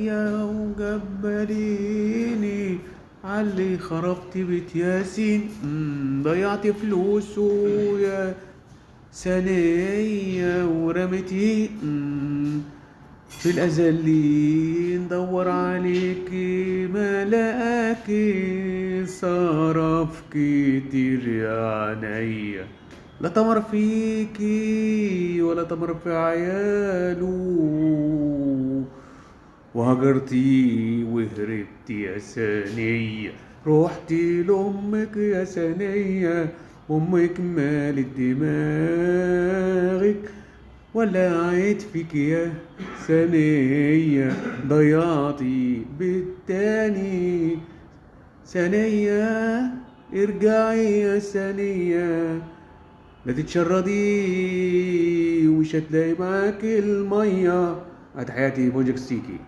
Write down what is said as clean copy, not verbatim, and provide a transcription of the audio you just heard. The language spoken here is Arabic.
يا وجبريني علي خربت بيت ياسين. ضيعت فلوسه يا ثانية ورميتي في الأزلين. دور عليكي ما لقاكي، صرف كتير يا عينيا. لا تمر فيكي ولا تمر في عياله، وهجرتي وهربتي يا ثانية. روحتي لأمك يا ثانية، أمك مالت دماغك ولعت فيك يا ثانية. ضيعتي بالتاني ثانية. ارجعي يا ثانية، لا تتشردي ومش هتلاقي معاك المية. تحياتي بوجك ستيكي.